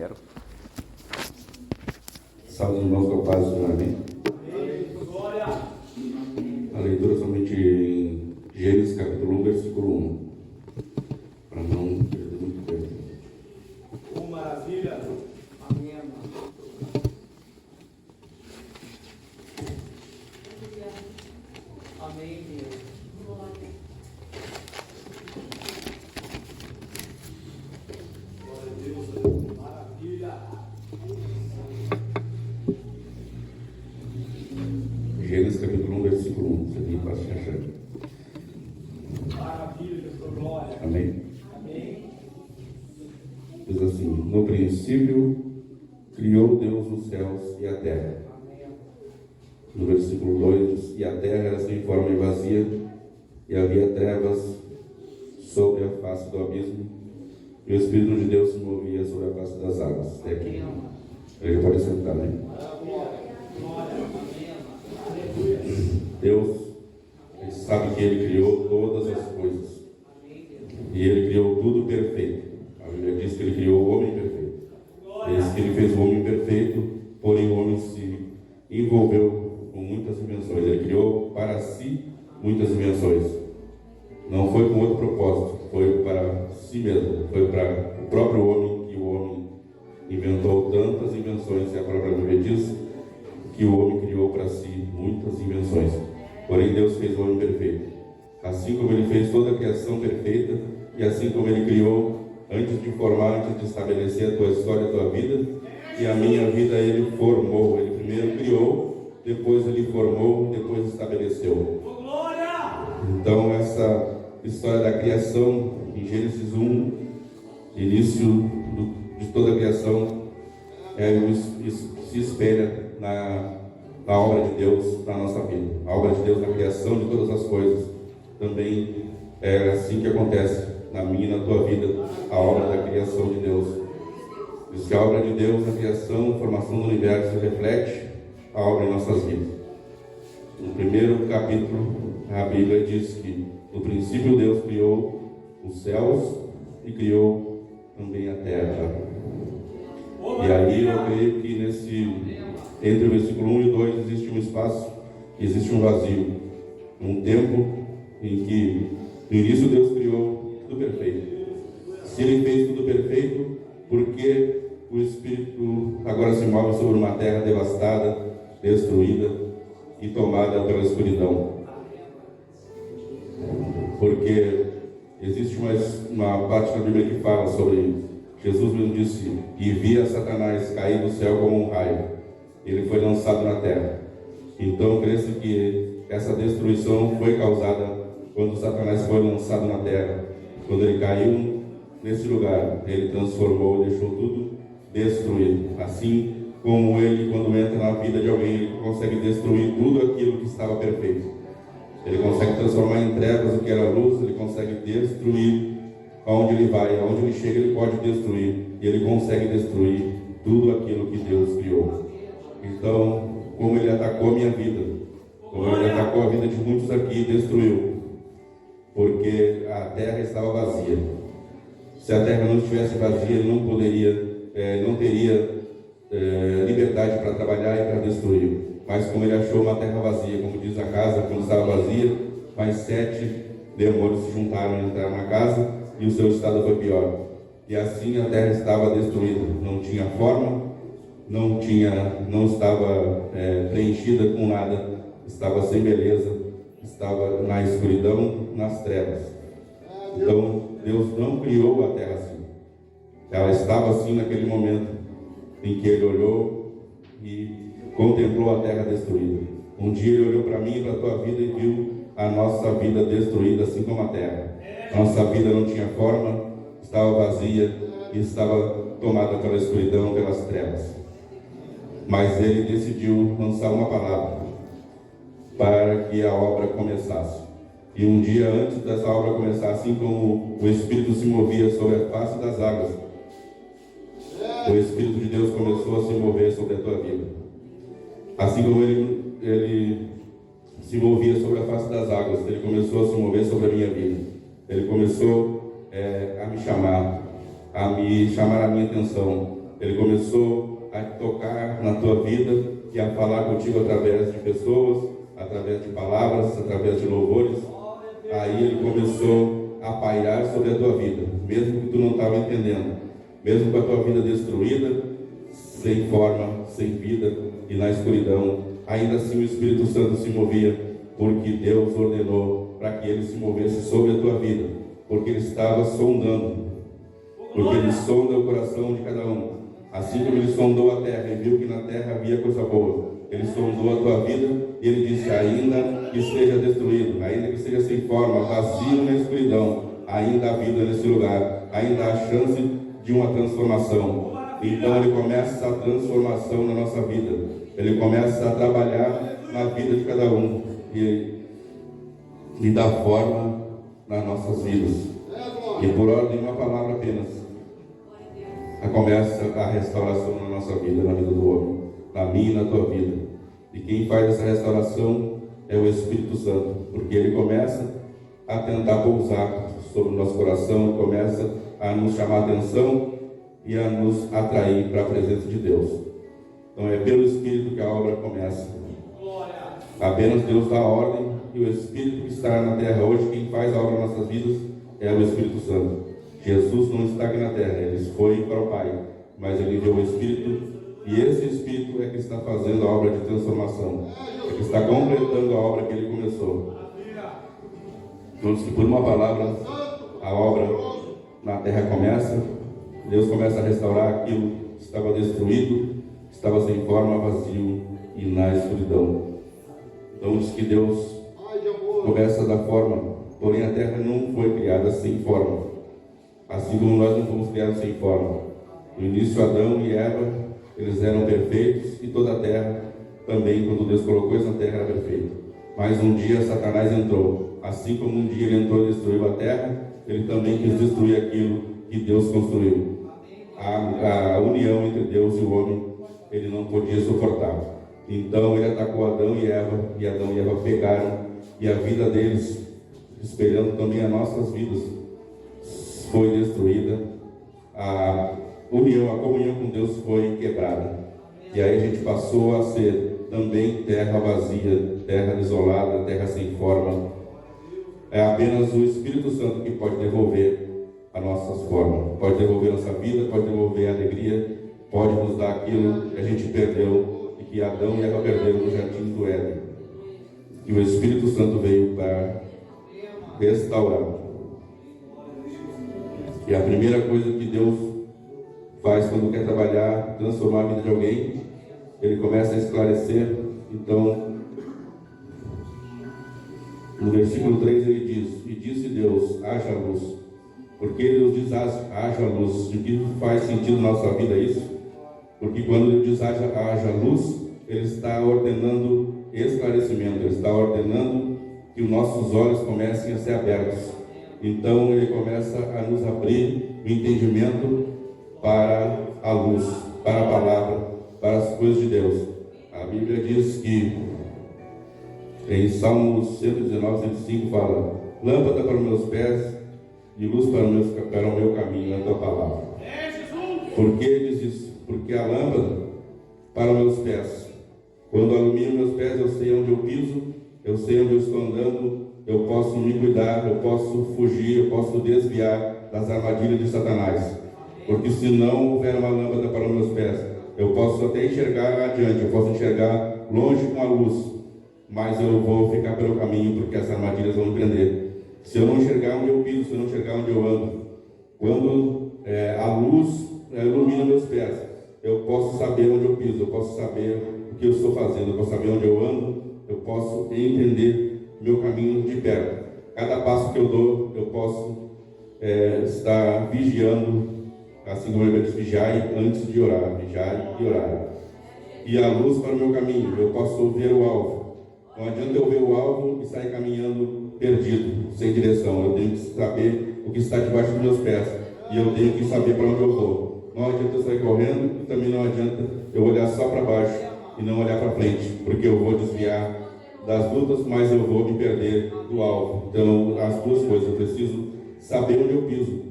quero. Salve os irmãos com a paz do Senhor, amém? A leitura somente em Gênesis capítulo 1, versículo 1. Para não perder muito tempo. Maravilha! Amém, amado. Amém, Deus. Glória a Deus. Maravilha! Gênesis capítulo 1, versículo 1. Você tem para se achar. Maravilha, sua glória. Amém? Amém. Diz assim: no princípio criou Deus os céus e a terra. No versículo 2 diz: e a terra era sem forma e vazia, e havia trevas sobre a face do abismo, e o Espírito de Deus se movia sobre a face das águas. Até aqui. Ele pode sentar, né? Deus, ele sabe que Ele criou todas as coisas. E Ele criou tudo perfeito. A Bíblia diz que Ele criou o homem perfeito. Diz que Ele fez o homem perfeito, porém o homem se envolveu com muitas invenções. Ele criou para si muitas invenções. Não foi com outro propósito, foi para si mesmo. Foi para o próprio homem que o homem inventou tantas invenções. E a própria Bíblia diz que o homem criou para si muitas invenções. Porém Deus fez o homem perfeito. Assim como Ele fez toda a criação perfeita, e assim como Ele criou, antes de formar, antes de estabelecer a tua história, a tua vida, e a minha vida Ele formou. Ele primeiro criou, depois Ele formou, depois estabeleceu. Então essa história da criação, em Gênesis 1, início de toda a criação, se espelha na obra de Deus na nossa vida. A obra de Deus na criação de todas as coisas. Também é assim que acontece na minha e na tua vida, a obra da criação de Deus. Diz que a obra de Deus na criação, formação do universo, reflete a obra em nossas vidas. No primeiro capítulo, a Bíblia diz que no princípio Deus criou os céus e criou também a terra. E aí eu creio que entre o versículo 1 e 2 existe um espaço, existe um vazio. Um tempo em que no início Deus criou tudo perfeito. Se Ele fez tudo perfeito, por que o Espírito agora se move sobre uma terra devastada, destruída e tomada pela escuridão? Porque existe uma parte na Bíblia que fala sobre Jesus mesmo disse: e via Satanás cair do céu como um raio. Ele foi lançado na terra. Então, creio que essa destruição foi causada quando Satanás foi lançado na terra. Quando ele caiu nesse lugar, ele transformou, deixou tudo destruído. Assim como ele, quando entra na vida de alguém, ele consegue destruir tudo aquilo que estava perfeito. Ele consegue transformar em trevas o que era luz, ele consegue destruir aonde ele vai, aonde ele chega, ele pode destruir. E ele consegue destruir tudo aquilo que Deus criou. Então, como Ele atacou a minha vida, como Ele atacou a vida de muitos aqui, destruiu. Porque a terra estava vazia. Se a terra não estivesse vazia, Ele não teria liberdade para trabalhar e para destruir. Mas como Ele achou uma terra vazia, como diz a casa, quando estava vazia, mais 7 demônios se juntaram e entraram na casa, e o seu estado foi pior. E assim a terra estava destruída, não tinha forma, não estava preenchida com nada, estava sem beleza, estava na escuridão, nas trevas. Então Deus não criou a terra assim. Ela estava assim naquele momento em que Ele olhou e contemplou a terra destruída. Um dia Ele olhou para mim e para a tua vida e viu a nossa vida destruída, assim como a terra. Nossa vida não tinha forma, estava vazia e estava tomada pela escuridão, pelas trevas. Mas Ele decidiu lançar uma palavra para que a obra começasse. E um dia antes dessa obra começar, assim como o Espírito se movia sobre a face das águas, o Espírito de Deus começou a se mover sobre a tua vida. Assim como ele se movia sobre a face das águas, Ele começou a se mover sobre a minha vida. Ele começou a me chamar a minha atenção. Ele começou a tocar na tua vida e a falar contigo através de pessoas, através de palavras, através de louvores. Aí Ele começou a pairar sobre a tua vida, mesmo que tu não estava entendendo, mesmo com a tua vida destruída, sem forma, sem vida e na escuridão. Ainda assim o Espírito Santo se movia, porque Deus ordenou para que Ele se movesse sobre a tua vida, porque Ele estava sondando, porque Ele sonda o coração de cada um. Assim como Ele sondou a terra e viu que na terra havia coisa boa, Ele sondou a tua vida e Ele disse: ainda que esteja destruído, ainda que esteja sem forma, vazio na escuridão, ainda há vida nesse lugar, ainda há chance de uma transformação. Então Ele começa a transformação na nossa vida, Ele começa a trabalhar na vida de cada um e dá forma nas nossas vidas. E por ordem de uma palavra apenas, começa a restauração na nossa vida, na vida do homem, na minha e na tua vida. E quem faz essa restauração é o Espírito Santo, porque Ele começa a tentar pousar sobre o nosso coração, começa a nos chamar a atenção e a nos atrair para a presença de Deus. Então é pelo Espírito que a obra começa. Apenas Deus dá a ordem e o Espírito que está na terra hoje, quem faz a obra nas nossas vidas é o Espírito Santo. Jesus não está aqui na terra, Ele foi para o Pai, mas Ele deu o Espírito, e esse Espírito é que está fazendo a obra de transformação, é que está completando a obra que Ele começou. Então, que por uma palavra, a obra na terra começa, Deus começa a restaurar aquilo que estava destruído, que estava sem forma, vazio e na escuridão. Então diz que Deus começa a dar forma, porém a terra não foi criada sem forma. Assim como nós não fomos criados sem forma. No início, Adão e Eva, eles eram perfeitos, e toda a terra também, quando Deus colocou isso na terra, era perfeita. Mas um dia Satanás entrou. Assim como um dia ele entrou e destruiu a terra, ele também quis destruir aquilo que Deus construiu. A união entre Deus e o homem, ele não podia suportar. Então ele atacou Adão e Adão e Eva pegaram, e a vida deles, espelhando também as nossas vidas, foi destruída, a comunhão com Deus foi quebrada. E aí a gente passou a ser também terra vazia, terra desolada, terra sem forma. É apenas o Espírito Santo que pode devolver as nossas formas, pode devolver a nossa vida, pode devolver a alegria, pode nos dar aquilo que a gente perdeu e que Adão e Eva perderam no jardim do Éden. E o Espírito Santo veio para restaurar. E a primeira coisa que Deus faz quando quer trabalhar, transformar a vida de alguém, Ele começa a esclarecer. Então, no versículo 3 ele diz: e disse Deus, haja luz. Porque Deus diz haja luz, o que faz sentido na nossa vida isso? Porque quando Ele diz haja luz, Ele está ordenando esclarecimento, Ele está ordenando que os nossos olhos comecem a ser abertos. Então Ele começa a nos abrir o entendimento para a luz, para a palavra, para as coisas de Deus. A Bíblia diz que em Salmos 119, 105 fala: lâmpada para os meus pés e luz para o meu caminho, a tua palavra. Por que ele diz isso? Porque a lâmpada para os meus pés, quando alumio meus pés, eu sei onde eu piso, eu sei onde eu estou andando, eu posso me cuidar, eu posso fugir, eu posso desviar das armadilhas de Satanás. Porque se não houver uma lâmpada para os meus pés, eu posso até enxergar adiante, eu posso enxergar longe com a luz, mas eu vou ficar pelo caminho, porque as armadilhas vão me prender. Se eu não enxergar onde eu piso, se eu não enxergar onde eu ando, quando a luz ilumina meus pés, eu posso saber onde eu piso, eu posso saber o que eu estou fazendo, eu posso saber onde eu ando, eu posso entender meu caminho de perto. Cada passo que eu dou, eu posso estar vigiando, assim como ele diz, vigiai antes de orar, vigiai e orar. E a luz para o meu caminho, eu posso ver o alvo. Não adianta eu ver o alvo e sair caminhando perdido, sem direção. Eu tenho que saber o que está debaixo dos meus pés, e eu tenho que saber para onde eu vou. Não adianta eu sair correndo, e também não adianta eu olhar só para baixo e não olhar para frente, porque eu vou desviar das lutas, mas eu vou me perder do alvo. Então, as duas coisas, eu preciso saber onde eu piso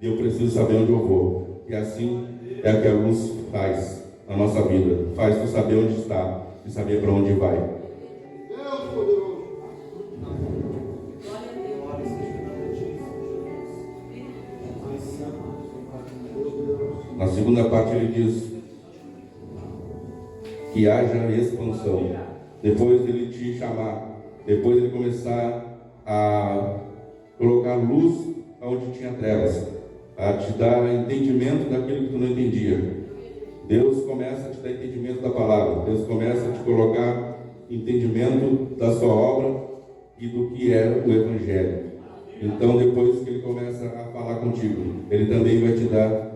e eu preciso saber onde eu vou. E assim é o que a luz faz na nossa vida. Faz tu saber onde está e saber para onde vai. Deus poderoso. Glória seja dada a ti, Senhor Jesus. Na segunda parte ele diz que haja expansão. Depois dele te chamar, depois ele começar a colocar luz onde tinha trevas, a te dar entendimento daquilo que tu não entendia. Deus começa a te dar entendimento da palavra. Deus começa a te colocar entendimento da sua obra e do que é o Evangelho. Então, depois que ele começa a falar contigo, ele também vai te dar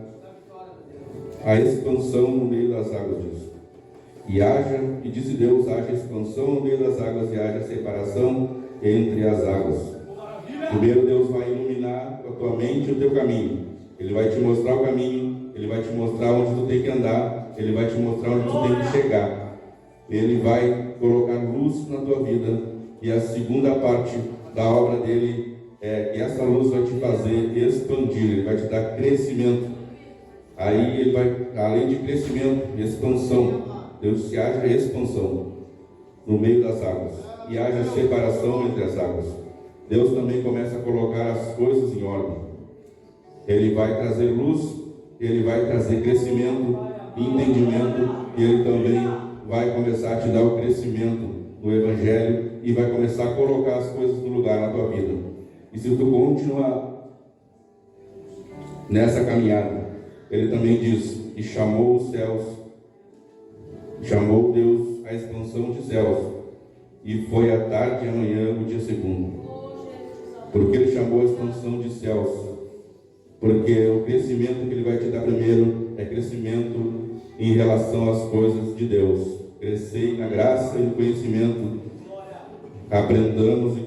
a expansão no meio das águas disso. E disse Deus, haja expansão no meio das águas e haja separação entre as águas. Primeiro Deus vai iluminar a tua mente e o teu caminho. Ele vai te mostrar o caminho, ele vai te mostrar onde tu tem que andar, ele vai te mostrar onde tu tem que chegar. Ele vai colocar luz na tua vida. E a segunda parte da obra dele é que essa luz vai te fazer expandir, ele vai te dar crescimento. Aí ele vai, além de crescimento, expansão. Deus se haja expansão no meio das águas e haja separação entre as águas. Deus também começa a colocar as coisas em ordem. Ele vai trazer luz, ele vai trazer crescimento, entendimento, e ele também vai começar a te dar o crescimento no Evangelho e vai começar a colocar as coisas no lugar na tua vida. E se tu continuar nessa caminhada, ele também diz que chamou os céus, chamou Deus a expansão de céus, e foi à tarde e amanhã o dia segundo. Porque ele chamou a expansão de céus? Porque o crescimento que ele vai te dar primeiro é crescimento em relação às coisas de Deus. Crescei na graça e no conhecimento. Aprendamos e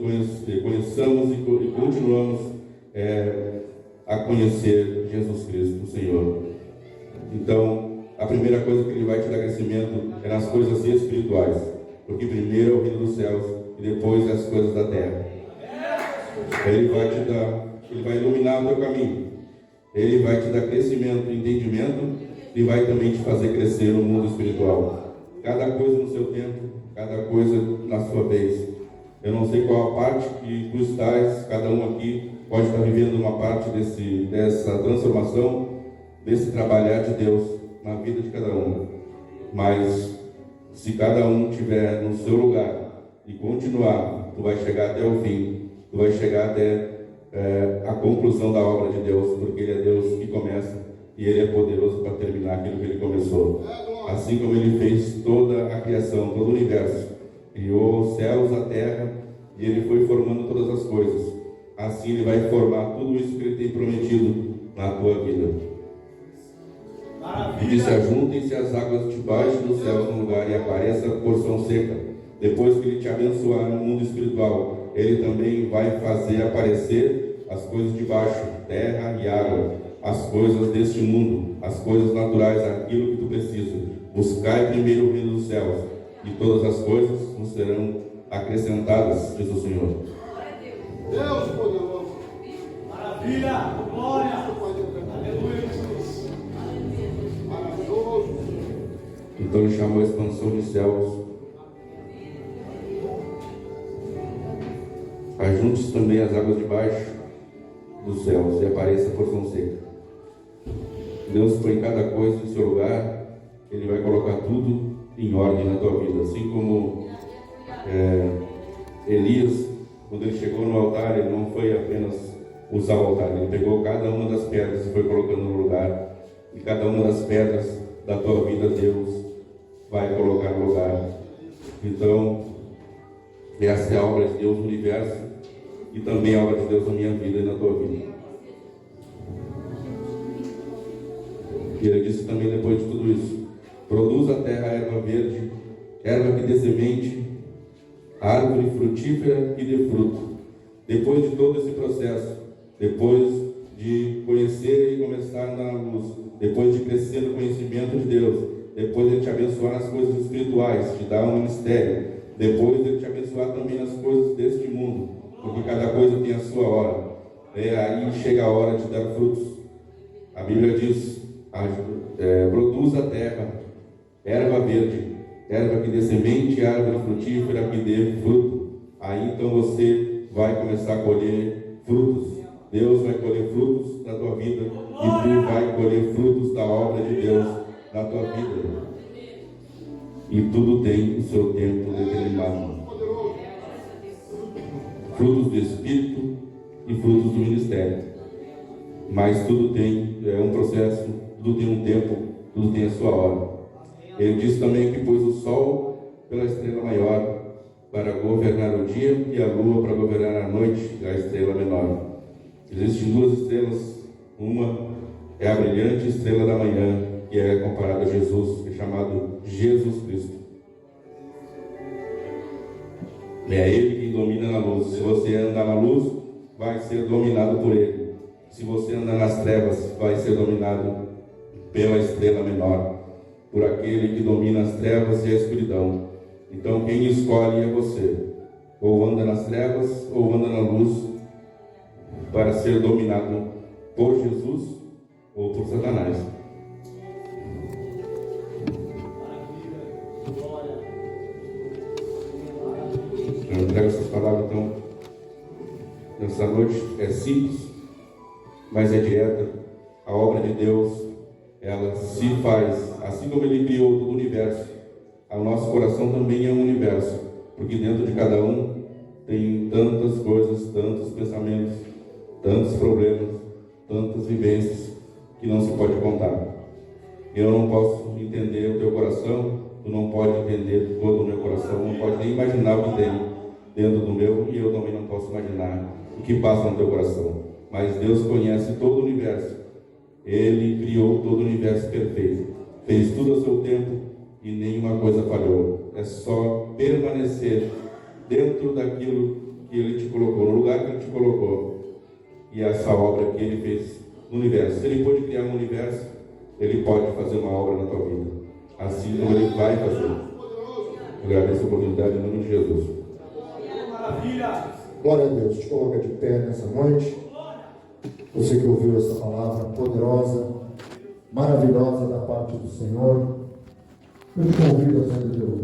conheçamos e continuamos a conhecer Jesus Cristo, o Senhor. Então, a primeira coisa que ele vai te dar crescimento é nas coisas espirituais. Porque primeiro é o reino dos céus e depois é as coisas da terra. Ele vai te dar, ele vai iluminar o teu caminho. Ele vai te dar crescimento, entendimento e vai também te fazer crescer no mundo espiritual. Cada coisa no seu tempo, cada coisa na sua vez. Eu não sei qual a parte que tu estás, cada um aqui pode estar vivendo uma parte dessa transformação, desse trabalhar de Deus na vida de cada um. Mas se cada um estiver no seu lugar e continuar, tu vai chegar até o fim, tu vai chegar até a conclusão da obra de Deus, porque Ele é Deus que começa e Ele é poderoso para terminar aquilo que Ele começou. Assim como Ele fez toda a criação, todo o universo, criou os céus, a terra, e Ele foi formando todas as coisas. Assim Ele vai formar tudo isso que Ele tem prometido na tua vida. E disse: ajuntem-se as águas debaixo dos céus no lugar e apareça a porção seca. Depois que Ele te abençoar no mundo espiritual, Ele também vai fazer aparecer as coisas de baixo, terra e água, as coisas deste mundo, as coisas naturais, aquilo que tu precisa. Buscai primeiro o reino dos céus, e todas as coisas nos serão acrescentadas, diz o Senhor. Deus poderoso. Maravilha, glória, aleluia, Jesus. Maravilhoso. Então Ele chamou a expansão de céus. Ajunte-se também as águas debaixo dos céus e apareça a porção seca. Deus põe cada coisa em seu lugar. Ele vai colocar tudo em ordem na tua vida. Assim como Elias, quando ele chegou no altar, ele não foi apenas usar o altar. Ele pegou cada uma das pedras e foi colocando no lugar. E cada uma das pedras da tua vida, Deus vai colocar no lugar. Então, essa é a obra de Deus no universo e também a obra de Deus na minha vida e na tua vida. E ele disse também, depois de tudo isso: produz a terra erva verde, erva que dê semente, árvore frutífera que dê fruto. Depois de todo esse processo, depois de conhecer e começar na luz, depois de crescer no conhecimento de Deus, depois de Ele te abençoar nas coisas espirituais, te dar um ministério, depois de Ele te abençoar também nas coisas deste mundo, porque cada coisa tem a sua hora. Aí chega a hora de dar frutos. A Bíblia diz, produz a terra, erva verde, erva que dê semente, árvore frutífera que dê fruto. Aí então você vai começar a colher frutos. Deus vai colher frutos da tua vida e tu vai colher frutos da obra de Deus na tua vida. E tudo tem o seu tempo determinado. Frutos do Espírito e frutos do ministério. Mas tudo tem um processo, tudo tem um tempo, tudo tem a sua hora. Ele diz também que pôs o sol pela estrela maior para governar o dia e a lua para governar a noite, a estrela menor. Existem duas estrelas, uma é a brilhante estrela da manhã, que é comparada a Jesus, que é chamado Jesus Cristo. É Ele quem domina na luz. Se você andar na luz, vai ser dominado por Ele. Se você andar nas trevas, vai ser dominado pela estrela menor, por aquele que domina as trevas e a escuridão. Então quem escolhe é você. Ou anda nas trevas, ou anda na luz, para ser dominado por Jesus ou por Satanás. Eu entrego essas palavras então nessa noite. É simples, mas é direta. A obra de Deus, ela se faz, assim como Ele criou todo o universo, o nosso coração também é um universo, porque dentro de cada um tem tantas coisas, tantos pensamentos, tantos problemas, tantas vivências que não se pode contar. Eu não posso entender o teu coração, tu não pode entender todo o meu coração, não pode nem imaginar o que tem dentro do meu, e eu também não posso imaginar o que passa no teu coração. Mas Deus conhece todo o universo. Ele criou todo o universo perfeito, fez tudo ao seu tempo e nenhuma coisa falhou. É só permanecer dentro daquilo que Ele te colocou, no lugar que Ele te colocou. E essa obra que Ele fez no universo. Se Ele pode criar um universo, Ele pode fazer uma obra na tua vida. Assim como Ele vai fazer. Eu agradeço a oportunidade em nome de Jesus. Maravilha! Glória a Deus. Te coloca de pé nessa noite. Você que ouviu essa palavra poderosa, maravilhosa da parte do Senhor, eu te convido a sair do teu lugar.